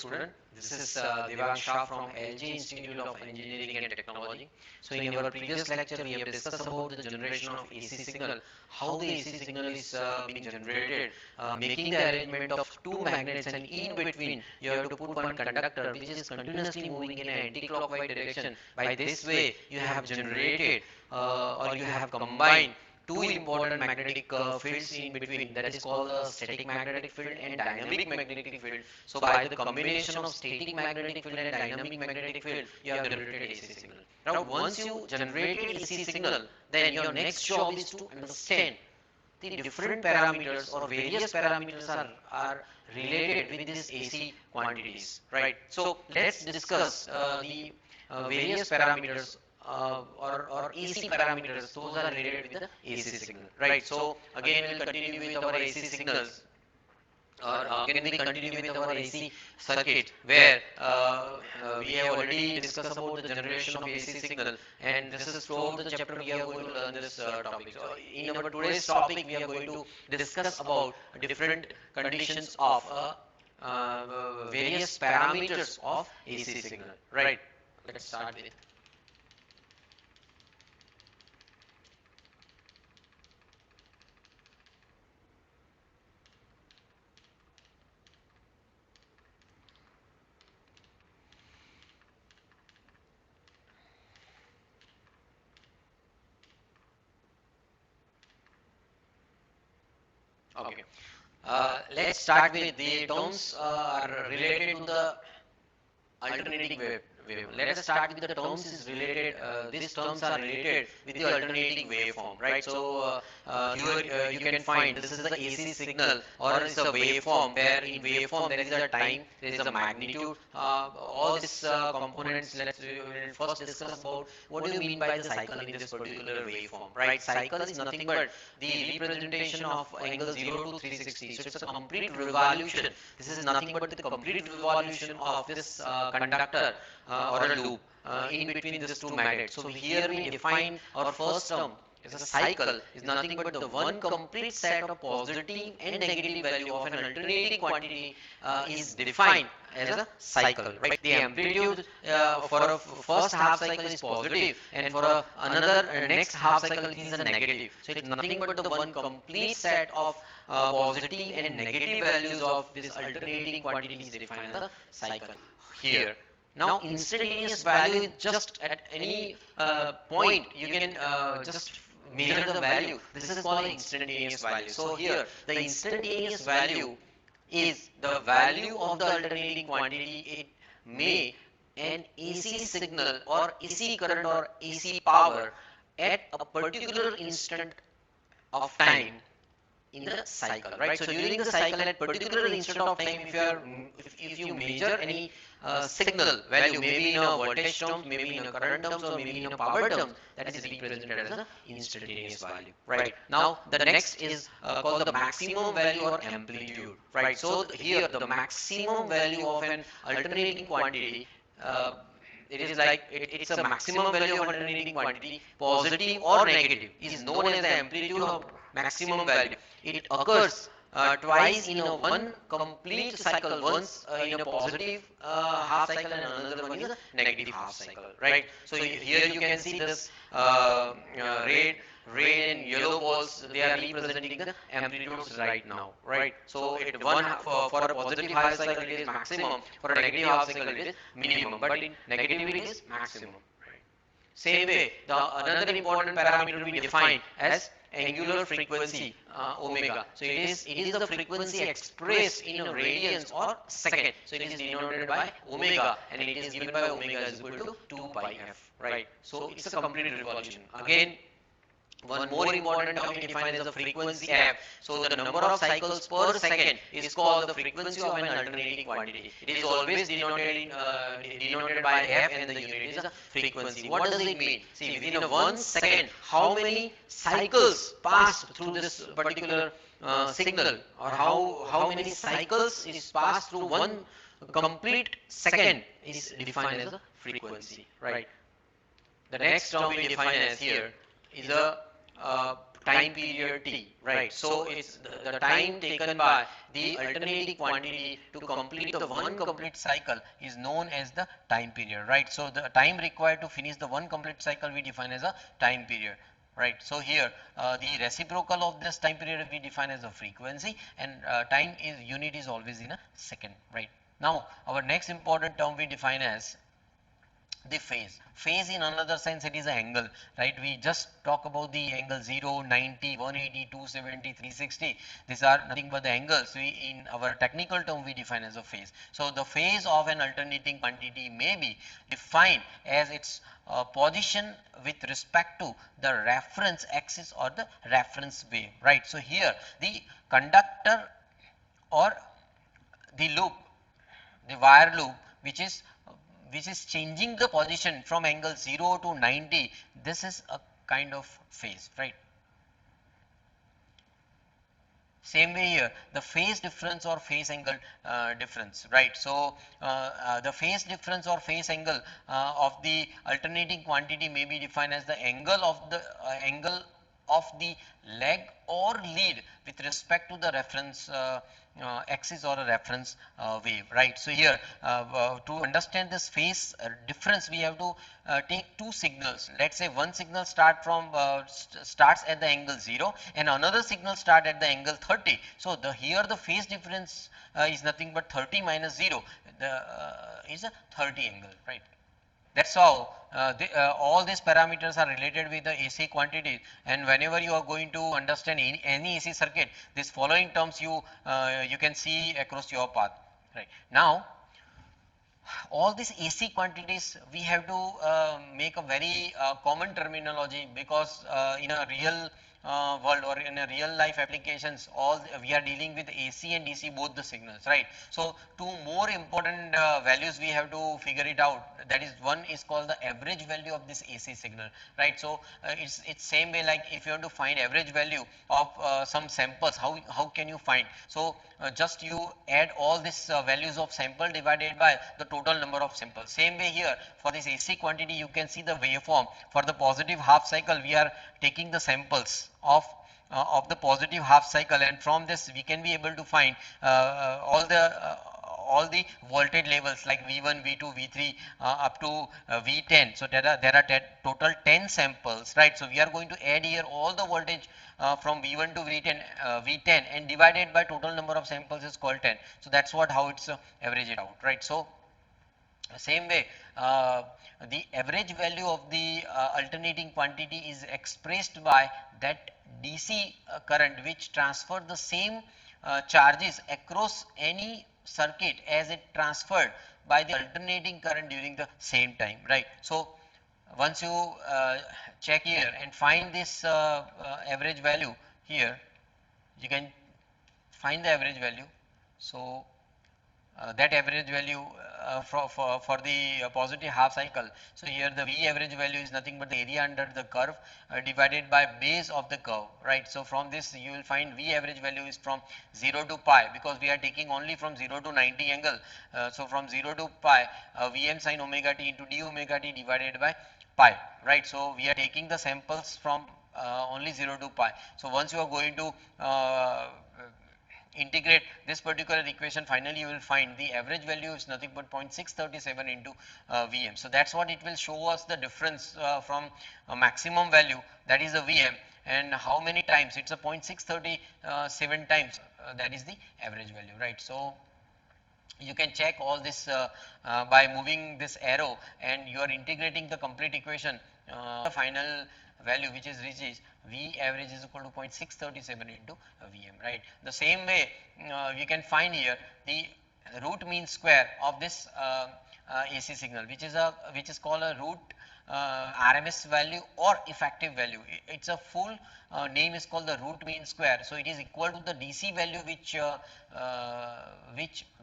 student. This is Devang Shah from LG Institute of Engineering and Technology. So in our previous lecture, we have discussed about the generation of AC signal, how the AC signal is being generated, making the arrangement of two magnets, and in between you have to put one conductor which is continuously moving in an anti-clockwise direction. By this way, you have generated or you have combined two important magnetic fields in between, that is called the static magnetic field and dynamic magnetic field. So by the combination of static magnetic field and dynamic magnetic field, you have generated AC signal. Now once you generated AC signal, then your next job is to understand the different parameters or various parameters are related with this AC quantities, right? So let's discuss the various parameters or AC parameters, those are related with the AC signal, right? So again we'll continue with our AC signals, or again we continue with our AC circuit, where we have already discussed about the generation of AC signal, and this is throughout the chapter we are going to learn this topic. So in our today's topic we are going to discuss about different conditions of various parameters of AC signal, right? Let's start with. Okay. Let's start with the terms are related to the alternating wave. Let us start with the terms is related. These terms are related with the alternating waveform, right? So here you can find this is the AC signal, or it's a waveform, where in waveform there is a time, there is a magnitude. All these components. Let's first discuss about what do you mean by the cycle in this particular waveform, right? Cycle is nothing but the representation of angle 0 to 360. So it's a complete revolution. This is nothing but the complete revolution of this conductor or a loop in between these two magnets. So here we define our first term as a cycle is nothing but the one complete set of positive and negative value of an alternating quantity is defined as a cycle, right? The amplitude for a first half cycle is positive, and for another next half cycle it is a negative. So it's nothing but the one complete set of positive and negative values of this alternating quantity is defined as a cycle here. Now instantaneous value is just at any point you can just measure the value. This is called instantaneous value. So here the instantaneous value is the value of the alternating quantity. It may an AC signal or AC current or AC power at a particular instant of time in the cycle, right? So during the cycle at particular instant of time, if you measure any signal value, maybe in a voltage terms, maybe in a current terms, or maybe in a power terms, that is represented as an instantaneous value, right? Now the next is called the maximum value or amplitude, right? So here the maximum value of an alternating quantity, it is like it's a maximum value of alternating quantity, positive or negative, is known as the amplitude of maximum value. It occurs twice in a one complete cycle, once in a positive half cycle and another one is a negative half cycle, right? So here you can see this red and yellow balls, they are representing the amplitudes right now, right? So it one for a positive half cycle it is maximum, for a negative half cycle it is minimum, but in negative it is maximum. Same way, the another important parameter we define as angular frequency omega. So it is the frequency expressed in a radians or second. So it is denoted by omega, and it is given by omega is equal to 2 pi f, right? So it's a complete revolution. Again, one more important term we define as the frequency f. So the number of cycles per second is called the frequency of an alternating quantity. It is always denoted by f, and the unit is a frequency. What does it mean? See, within a 1 second, how many cycles pass through this particular signal, or how many cycles is passed through one complete second is defined as a frequency, right? The next term we define as here is a time period t, right? So it's the time taken by the alternating quantity to complete the one complete cycle is known as the time period, right? So the time required to finish the one complete cycle we define as a time period, right? So here the reciprocal of this time period we define as a frequency, and time is unit is always in a second, right? Now our next important term we define as the phase. Phase in another sense it is an angle, right? We just talk about the angle 0, 90, 180, 270, 360. These are nothing but the angles we in our technical term we define as a phase. So the phase of an alternating quantity may be defined as its position with respect to the reference axis or the reference wave, right? So here the conductor or the loop, the wire loop which is changing the position from angle 0 to 90, this is a kind of phase, right? Same way here, the phase difference or phase angle difference, right? So the phase difference or phase angle of the alternating quantity may be defined as the angle of the leg or lead with respect to the reference axis or a reference wave, right? So here to understand this phase difference we have to take two signals. Let's say one signal starts at the angle 0 and another signal start at the angle 30. So here the phase difference is nothing but 30 minus 0 is a 30 angle, right? That's how all these parameters are related with the AC quantities, and whenever you are going to understand any AC circuit, these following terms you can see across your path, right? Now all these AC quantities we have to make a very common terminology, because in a real world or in a real life applications, all we are dealing with AC and DC both the signals, right? So two more important values we have to figure it out. That is, one is called the average value of this AC signal, right? So it's same way, like if you want to find average value of some samples, how can you find? So just you add all these values of sample divided by the total number of samples. Same way here for this AC quantity, you can see the waveform. For the positive half cycle, we are taking the samples of the positive half cycle, and from this we can be able to find all the voltage levels like V1, V2, V3 up to V10. So there are total 10 samples, right? So we are going to add here all the voltage from V1 to V10 and divided by total number of samples is called 10. So that's how it's averaged out, right? So same way the average value of the alternating quantity is expressed by that DC current which transfer the same charges across any circuit as it transferred by the alternating current during the same time, right? So once you check here and find this average value here, you can find the average value. So that average value for the positive half cycle. So here the V average value is nothing but the area under the curve divided by base of the curve, right? So from this you will find V average value is from 0 to pi, because we are taking only from 0 to 90 angle. So from 0 to pi Vm sin omega t into d omega t divided by pi, right? So we are taking the samples from only 0 to pi. So once you are going to integrate this particular equation, finally you will find the average value is nothing but 0.637 into Vm. So that's what it will show us the difference from a maximum value, that is a Vm, and how many times it's a 0.637 times, that is the average value, right? So you can check all this by moving this arrow, and you are integrating the complete equation. The final value which is reached is V average is equal to 0.637 into Vm, right? The same way we can find here the root mean square of this AC signal, which is called a root RMS value or effective value. It's a full name is called the root mean square. So it is equal to the DC value which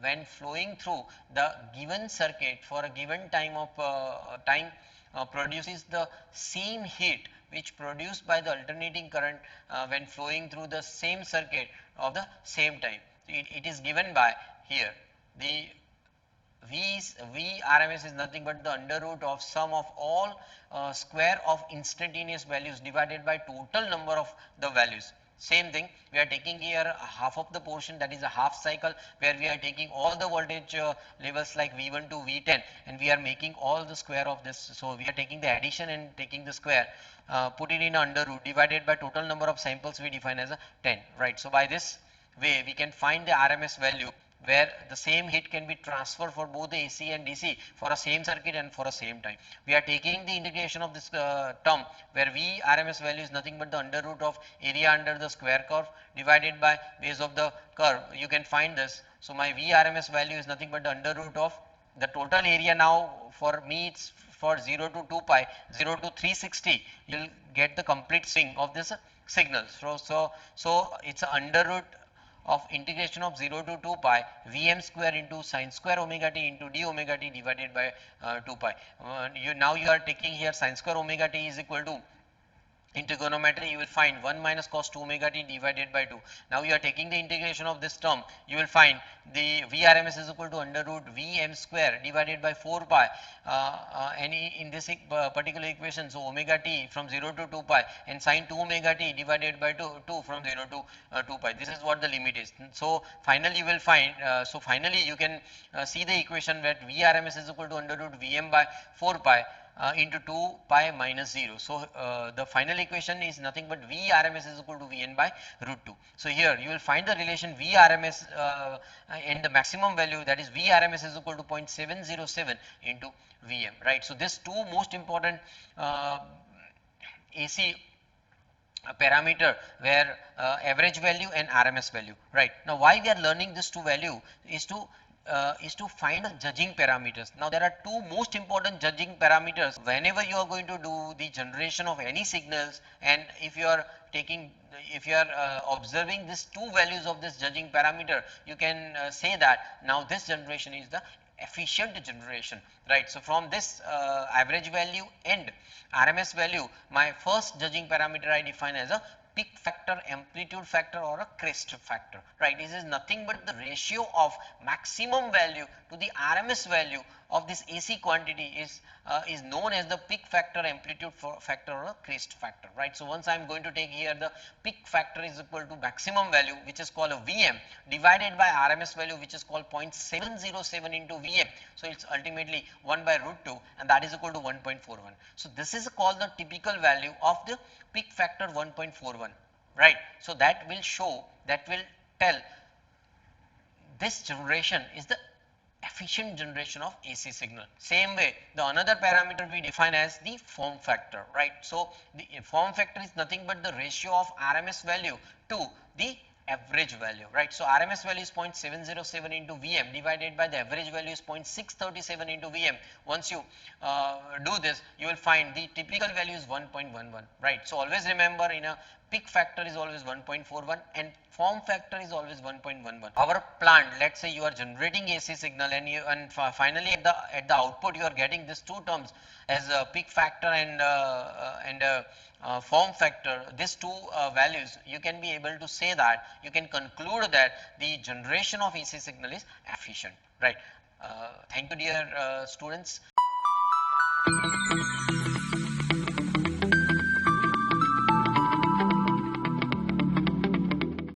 when flowing through the given circuit for a given time of produces the same heat which produced by the alternating current when flowing through the same circuit of the same time. It is given by here the V RMS is nothing but the under root of sum of all square of instantaneous values divided by total number of the values. Same thing, we are taking here half of the portion, that is a half cycle, where we are taking all the voltage levels like V1 to V10 and we are making all the square of this. So we are taking the addition and taking the square, put it in under root divided by total number of samples we define as a 10, right. So by this way we can find the RMS value where the same heat can be transferred for both the AC and DC for a same circuit and for a same time. We are taking the integration of this term where V RMS value is nothing but the under root of area under the square curve divided by base of the curve. You can find this. So my V RMS value is nothing but the under root of the total area. Now for me it's for 0 to 2 pi, 0 to 360, you will get the complete swing of this signal. So it's a under root of integration of 0 to 2 pi Vm square into sine square omega t into d omega t divided by 2 pi. Now you are taking here sine square omega t is equal to, in trigonometry you will find 1 minus cos 2 omega t divided by 2. Now you are taking the integration of this term, you will find the Vrms is equal to under root Vm square divided by 4 pi and in this particular equation, so omega t from 0 to 2 pi and sine 2 omega t divided by 2 from 0 to 2 pi. This is what the limit is. So finally you will find, finally you can see the equation that Vrms is equal to under root Vm by 4 pi into 2 pi minus 0. So the final equation is nothing but V RMS is equal to Vn by root 2. So here you will find the relation V RMS and the maximum value, that is V RMS is equal to 0.707 into Vm, right. So this two most important AC parameter where average value and RMS value, right. Now why we are learning this two value is to find the judging parameters. Now there are two most important judging parameters whenever you are going to do the generation of any signals, and if you are observing these two values of this judging parameter, you can say that now this generation is the efficient generation, right. So from this average value and RMS value, my first judging parameter I define as a peak factor, amplitude factor or a crest factor, right. This is nothing but the ratio of maximum value to the RMS value of this AC quantity is known as the peak factor, amplitude factor or a crest factor, right. So once I am going to take here the peak factor is equal to maximum value, which is called a Vm, divided by RMS value, which is called 0.707 into Vm. So it's ultimately 1 by root 2 and that is equal to 1.41. So this is called the typical value of the peak factor 1.41, right. So that will show, that will tell this generation is the efficient generation of AC signal. Same way, the another parameter we define as the form factor, right. So the form factor is nothing but the ratio of RMS value to the average value, right. So RMS value is 0.707 into Vm divided by the average value is 0.637 into Vm. Once you do this, you will find the typical value is 1.11, right. So always remember, in a peak factor is always 1.41 and form factor is always 1.11. Our plant, let's say you are generating AC signal and finally at the output you are getting these two terms as a peak factor and form factor, these two values, you can be able to say that, you can conclude that the generation of AC signal is efficient, right. Thank you dear students.